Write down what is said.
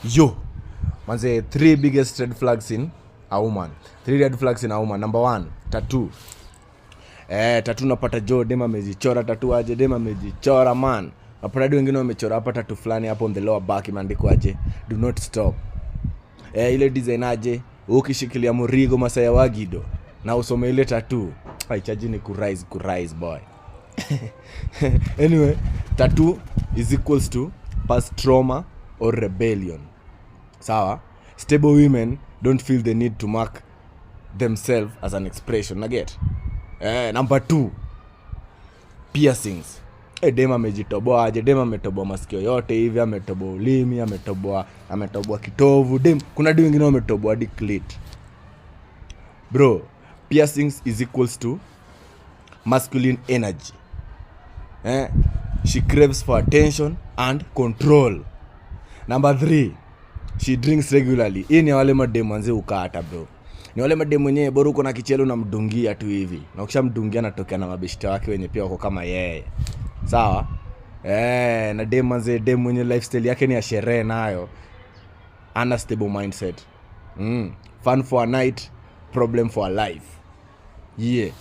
Yo, manze, 3 biggest red flags in a woman. 3 red flags in a woman. Number 1, tattoo. Tattoo napata jo, dema amejichora tattoo aje, dema amejichora man. Napata hadi wengine wamechora hapa tattoo fulani hapo on the lower back imeandikwa aje, do not stop. Ile design aje, ukishikilia murigo Masaya Wagido na usome ile tattoo. Haichaji ni kurise boy. Anyway, tattoo is equals to past trauma or rebellion. Sawa? Stable women don't feel the need to mark themselves as an expression. Naget? Number 2, piercings. Dema amejitoboa aje, dema ametoboa masikio yote hivi, ametoboa ulimi, ametoboa kitovu, kuna demu wengine wametoboa hadi clit. Bro, piercings is equals to masculine energy. She craves for attention and control. Number 3, she drinks regularly. Hii ni wale mademu wanze ukata bro. Ni wale mademu wenyewe bora uko na kichelo na mdungia tu hivi. Na ukishamdungia anatokea na mabeshte wake wenye pia wako kama yeye. Sawa? Na demu wanze, demu mwenye lifestyle yake ni ya sherehe nayo. Unstable mindset. Fun for a night, problem for a life. Yeah.